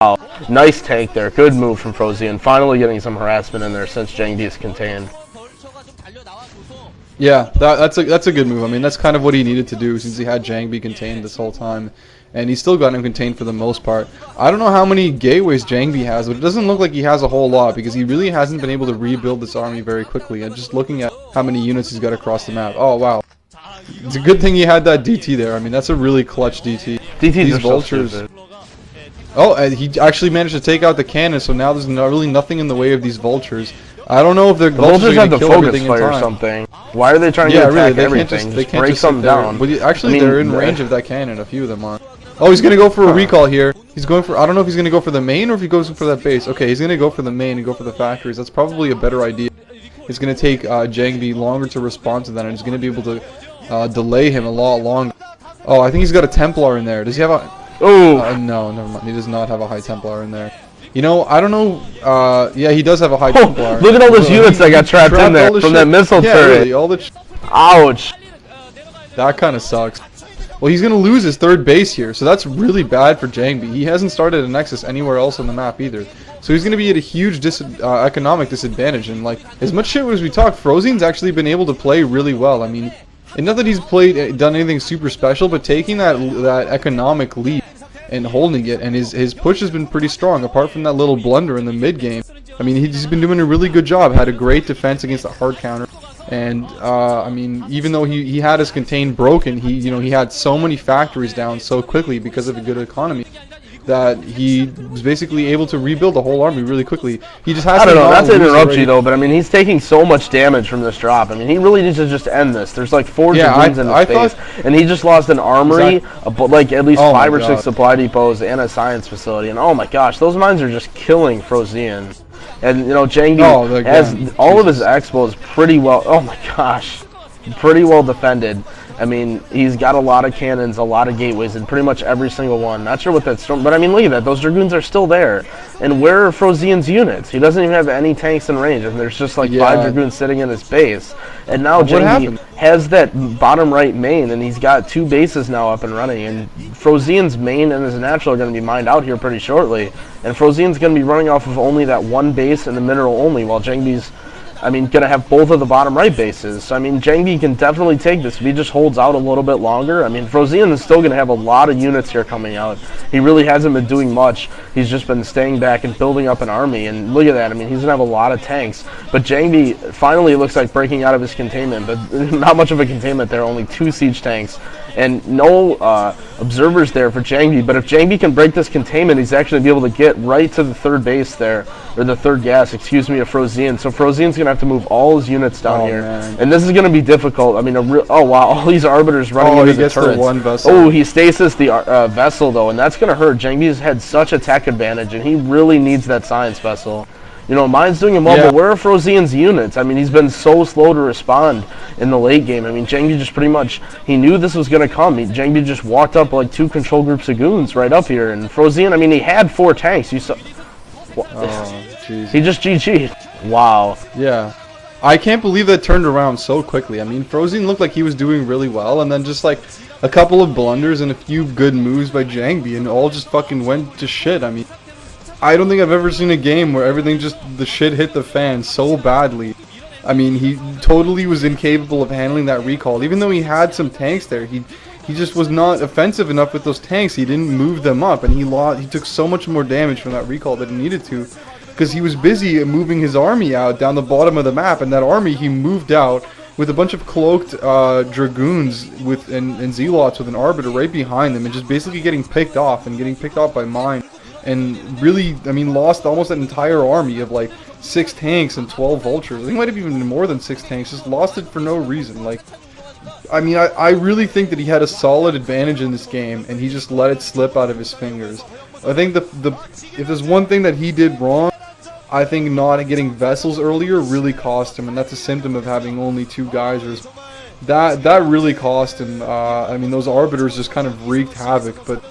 Wow, nice tank there. Good move from FrOzean. Finally getting some harassment in there since Jangbi is contained. Yeah, that's a good move. I mean, that's kind of what he needed to do since he had Jangbi contained this whole time. And he's still got him contained for the most part. I don't know how many gateways Jangbi has, but it doesn't look like he has a whole lot because he really hasn't been able to rebuild this army very quickly. And just looking at how many units he's got across the map. Oh, wow. It's a good thing he had that DT there. I mean, that's a really clutch DT. These vultures. Oh, and he actually managed to take out the cannon, so now there's really nothing in the way of these vultures. I don't know if the vultures have the focus fire or something. Why are they trying to attack everything? They can't break just something down. But actually, they're in range of that cannon. A few of them are. Oh, he's gonna go for a recall here. He's going for. I don't know if he's gonna go for the main or if he goes for that base. Okay, he's gonna go for the main and go for the factories. That's probably a better idea. It's gonna take Jangbi longer to respond to that, and he's gonna be able to delay him a lot longer. Oh, I think he's got a Templar in there. Does he have a? Oh no, never mind. He does not have a high Templar in there. You know, I don't know. Yeah, he does have a high Templar. Look at all those units that got trapped in there from that missile turret. Really, all the ouch. That kind of sucks. Well, he's going to lose his third base here, so that's really bad for Jangbi. He hasn't started a Nexus anywhere else on the map either. So he's going to be at a huge economic disadvantage. And, like, as much shit as we talk, FrOzean's actually been able to play really well. I mean, and not that he's done anything super special, but taking that economic lead and holding it, and his push has been pretty strong, apart from that little blunder in the mid-game. I mean, he's been doing a really good job, had a great defense against the hard counter. And I mean, even though he had his contain broken, he had so many factories down so quickly because of a good economy that he was basically able to rebuild the whole army really quickly. He just has. I don't know. Not to interrupt you though, but I mean, he's taking so much damage from this drop. I mean, he really needs to just end this. There's like 4 dragoons in his base, and he just lost an armory, like at least 5 or 6 supply depots and a science facility. And oh my gosh, those mines are just killing FrOzean. And, you know, Jangbi has all of his expos pretty well, oh my gosh, pretty well defended. I mean, he's got a lot of cannons, a lot of gateways, and pretty much every single one. Not sure what that storm, but I mean, look at that. Those dragoons are still there. And where are FrOzean's units? He doesn't even have any tanks in range, and there's just like 5 dragoons sitting in his base. And now Jangbi has that bottom right main, and he's got 2 bases now up and running. And FrOzean's main and his natural are going to be mined out here pretty shortly. And FrOzean's going to be running off of only that 1 base and the mineral only, while Jangbi's, I mean, going to have both of the bottom right bases. So, I mean, Jangbi can definitely take this if he just holds out a little bit longer. I mean, FrOzean is still going to have a lot of units here coming out. He really hasn't been doing much. He's just been staying back and building up an army. And look at that. I mean, he's going to have a lot of tanks. But Jangbi finally looks like breaking out of his containment. But not much of a containment there. Only 2 siege tanks. And no observers there for Jangbi. But if Jangbi can break this containment, he's actually be able to get right to the 3rd base there. Or the 3rd gas, excuse me, of FrOzean. So FrOzean's going to have to move all his units down here. Man. And this is going to be difficult. I mean, oh wow, all these arbiters running into the turrets. The 1 vessel. Oh, he stasis the vessel though, and that's going to hurt. Jangbi's had such a tech advantage, and he really needs that science vessel. You know, mine's doing him well, but where are FrOzean's units? I mean, he's been so slow to respond in the late game. I mean, Jangbi just pretty much, he knew this was going to come. Jangbi just walked up like 2 control groups of goons right up here. And FrOzean, I mean, he had 4 tanks. You saw. Oh, jeez. He just GG'd. Wow. Yeah. I can't believe that turned around so quickly. I mean, FrOzean looked like he was doing really well, and then just like a couple of blunders and a few good moves by Jangbi, and all just fucking went to shit. I mean, I don't think I've ever seen a game where everything just, the shit hit the fan so badly. I mean, he totally was incapable of handling that recall. Even though he had some tanks there, he just was not offensive enough with those tanks. He didn't move them up, and he took so much more damage from that recall than he needed to, because he was busy moving his army out down the bottom of the map, and that army he moved out with a bunch of cloaked dragoons and zealots with an arbiter right behind them, and just basically getting picked off by mine. And really, I mean, lost almost an entire army of like 6 tanks and 12 vultures. I think it might have even been more than 6 tanks. Just lost it for no reason. Like, I mean, I really think that he had a solid advantage in this game, and he just let it slip out of his fingers. I think if there's one thing that he did wrong, I think not getting vessels earlier really cost him, and that's a symptom of having only 2 geysers. That really cost him. I mean, those arbiters just kind of wreaked havoc, but.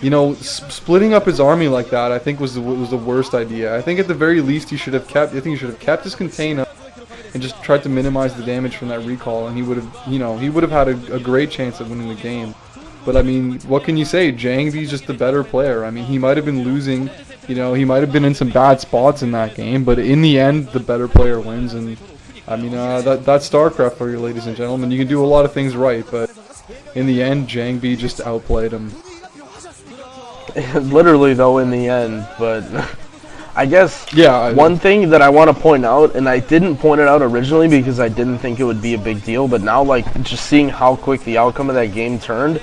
You know, splitting up his army like that, I think was the worst idea. I think at the very least he should have kept his container and just tried to minimize the damage from that recall, and he would have had a great chance at winning the game. But I mean, what can you say? Jangbi's just the better player. I mean, he might have been losing You know, he might have been in some bad spots in that game, but in the end, the better player wins. And I mean, that's StarCraft for you, ladies and gentlemen. You can do a lot of things right, but in the end, Jangbi just outplayed him. Literally, though, in the end, but I guess yeah, one thing that I want to point out, and I didn't point it out originally because I didn't think it would be a big deal, but now, like, just seeing how quick the outcome of that game turned,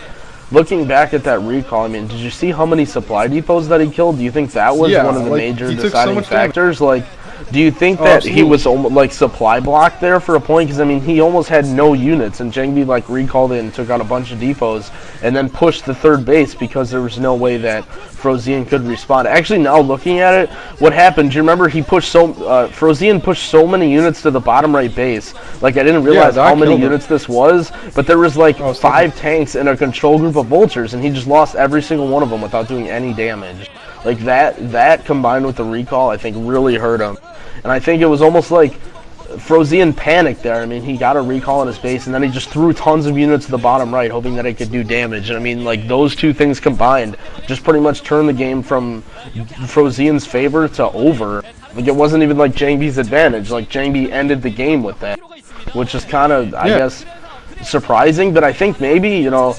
looking back at that recall, I mean, did you see how many supply depots that he killed? Do you think that was one of the major deciding factors? Like, do you think that he was almost, like, supply blocked there for a point? Because, I mean, he almost had no units, and Jangbi, like, recalled it and took out a bunch of depots, and then pushed the third base because there was no way that FrOzean could respond. Actually, now looking at it, what happened, do you remember he pushed FrOzean pushed so many units to the bottom right base? Like, I didn't realize how many units this was, but there was, like, 5 tanks and a control group of vultures, and he just lost every single one of them without doing any damage. Like, that combined with the recall, I think, really hurt him. And I think it was almost like FrOzean panicked there. I mean, he got a recall in his base, and then he just threw tons of units to the bottom right, hoping that it could do damage. And I mean, like, those two things combined just pretty much turned the game from FrOzean's favor to over. Like, it wasn't even like Jangbi's advantage. Like, Jangbi ended the game with that, which is kind of, I guess, surprising. But I think maybe, you know,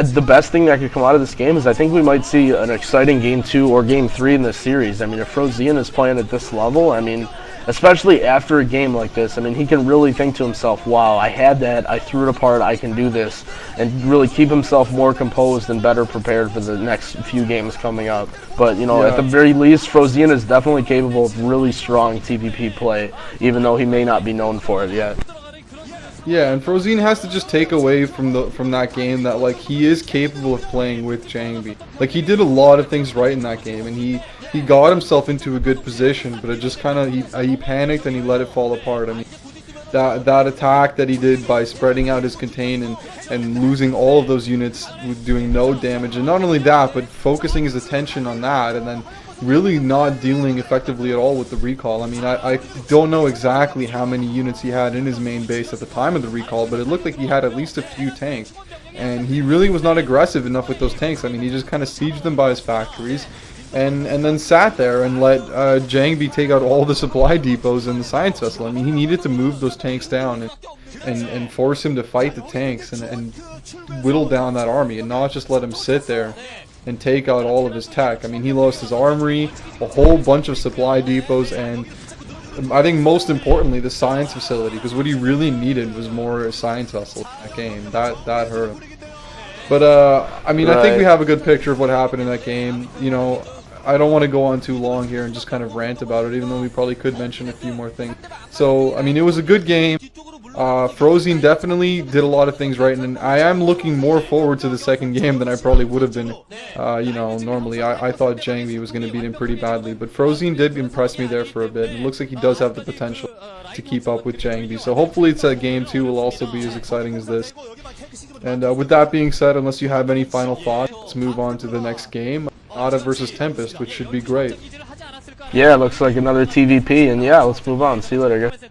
the best thing that could come out of this game is I think we might see an exciting Game 2 or Game 3 in this series. I mean, if FrOzean is playing at this level, I mean, especially after a game like this, I mean, he can really think to himself, wow, I had that, I threw it apart, I can do this, and really keep himself more composed and better prepared for the next few games coming up. But, you know, at the very least, FrOzean is definitely capable of really strong TVP play, even though he may not be known for it yet. Yeah, and FrOzean has to just take away from that game that, like, he is capable of playing with Jangbi. Like, he did a lot of things right in that game, and he got himself into a good position, but it just kind of, he panicked and he let it fall apart. I mean, that attack that he did by spreading out his contain and losing all of those units with doing no damage, and not only that, but focusing his attention on that, and then really not dealing effectively at all with the recall. I mean, I don't know exactly how many units he had in his main base at the time of the recall, but it looked like he had at least a few tanks, and he really was not aggressive enough with those tanks. I mean, he just kind of sieged them by his factories, and then sat there and let Jangbi take out all the supply depots in the science vessel. I mean, he needed to move those tanks down and force him to fight the tanks and whittle down that army, and not just let him sit there and take out all of his tech. I mean, he lost his armory, a whole bunch of supply depots, and I think most importantly, the science facility, because what he really needed was more science vessels in that game. That hurt him. But, I mean, I think we have a good picture of what happened in that game. You know, I don't want to go on too long here and just kind of rant about it, even though we probably could mention a few more things. So, I mean, it was a good game. FrOzean definitely did a lot of things right, and I am looking more forward to the second game than I probably would have been. You know, normally I thought Jangbi was going to beat him pretty badly, but FrOzean did impress me there for a bit. It looks like he does have the potential to keep up with Jangbi, so hopefully it's Game 2 will also be as exciting as this. And with that being said, unless you have any final thoughts, let's move on to the next game, Ada versus Tempest, which should be great. Yeah, looks like another TVP, and yeah, let's move on. See you later, guys.